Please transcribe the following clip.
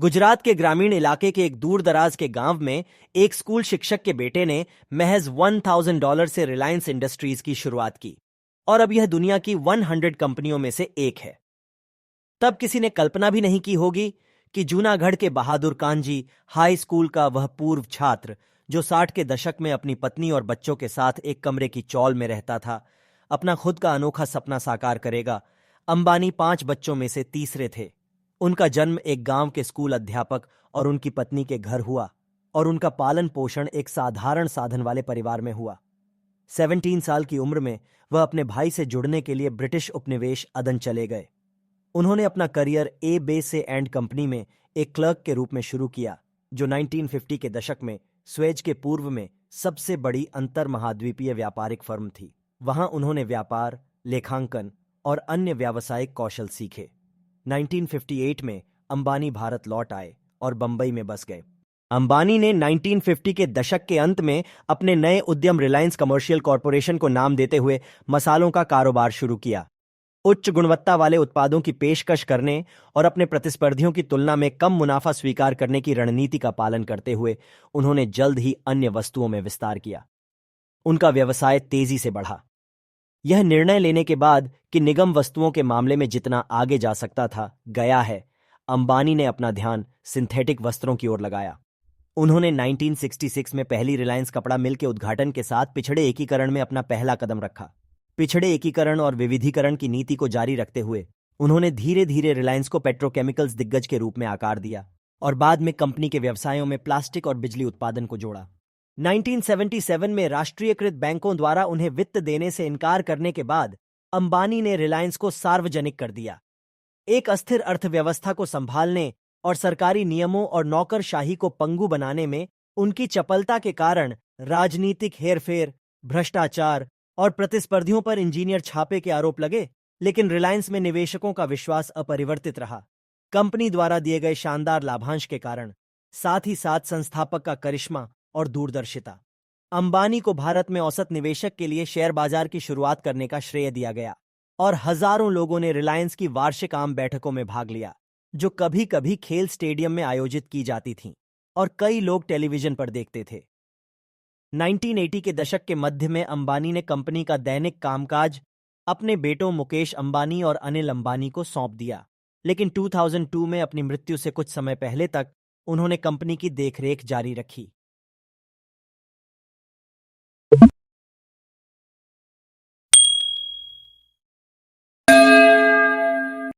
गुजरात के ग्रामीण इलाके के एक दूर दराज के गांव में एक स्कूल शिक्षक के बेटे ने महज $1000 से रिलायंस इंडस्ट्रीज की शुरुआत की और अब यह दुनिया की 100 कंपनियों में से एक है। तब किसी ने कल्पना भी नहीं की होगी कि जूनागढ़ के बहादुर कांजी हाई स्कूल का वह पूर्व छात्र जो 60 के दशक में अपनी पत्नी और बच्चों के साथ एक कमरे की चौल में रहता था, अपना खुद का अनोखा सपना साकार करेगा। अंबानी 5 बच्चों में से तीसरे थे। उनका जन्म एक गांव के स्कूल अध्यापक और उनकी पत्नी के घर हुआ और उनका पालन पोषण एक साधारण साधन वाले परिवार में हुआ। 17 साल की उम्र में वह अपने भाई से जुड़ने के लिए ब्रिटिश उपनिवेश अदन चले गए। उन्होंने अपना करियर ए बेसे एंड कंपनी में एक क्लर्क के रूप में शुरू किया, जो 1950 के दशक में स्वेज के पूर्व में सबसे बड़ी अंतर महाद्वीपीय व्यापारिक फर्म थी। वहां उन्होंने व्यापार, लेखांकन और अन्य व्यावसायिक कौशल सीखे। 1958 में अंबानी भारत लौट आए और बंबई में बस गए। अंबानी ने 1950 के दशक के अंत में अपने नए उद्यम रिलायंस कमर्शियल कॉरपोरेशन को नाम देते हुए मसालों का कारोबार शुरू किया। उच्च गुणवत्ता वाले उत्पादों की पेशकश करने और अपने प्रतिस्पर्धियों की तुलना में कम मुनाफा स्वीकार करने की रणनीति का पालन करते हुए उन्होंने जल्द ही अन्य वस्तुओं में विस्तार किया। उनका व्यवसाय तेजी से बढ़ा। यह निर्णय लेने के बाद कि निगम वस्तुओं के मामले में जितना आगे जा सकता था गया है, अंबानी ने अपना ध्यान सिंथेटिक वस्त्रों की ओर लगाया। उन्होंने 1966 में पहली रिलायंस कपड़ा मिल के उद्घाटन के साथ पिछड़े एकीकरण में अपना पहला कदम रखा। पिछड़े एकीकरण और विविधीकरण की नीति को जारी रखते हुए उन्होंने धीरे धीरे रिलायंस को पेट्रोकेमिकल्स दिग्गज के रूप में आकार दिया और बाद में कंपनी के व्यवसायों में प्लास्टिक और बिजली उत्पादन को जोड़ा। 1977 में राष्ट्रीयकृत बैंकों द्वारा उन्हें वित्त देने से इनकार करने के बाद अंबानी ने रिलायंस को सार्वजनिक कर दिया। एक अस्थिर अर्थव्यवस्था को संभालने और सरकारी नियमों और नौकरशाही को पंगु बनाने में उनकी चपलता के कारण राजनीतिक हेरफेर, भ्रष्टाचार और प्रतिस्पर्धियों पर इंजीनियर छापे के आरोप लगे, लेकिन रिलायंस में निवेशकों का विश्वास अपरिवर्तित रहा। कंपनी द्वारा दिए गए शानदार लाभांश के कारण, साथ ही साथ संस्थापक का करिश्मा और दूरदर्शिता, अंबानी को भारत में औसत निवेशक के लिए शेयर बाजार की शुरुआत करने का श्रेय दिया गया और हजारों लोगों ने रिलायंस की वार्षिक आम बैठकों में भाग लिया, जो कभी कभी खेल स्टेडियम में आयोजित की जाती थीं और कई लोग टेलीविजन पर देखते थे। 1980 के दशक के मध्य में अंबानी ने कंपनी का दैनिक कामकाज अपने बेटों मुकेश अंबानी और अनिल अंबानी को सौंप दिया, लेकिन 2002 में अपनी मृत्यु से कुछ समय पहले तक उन्होंने कंपनी की देखरेख जारी रखी।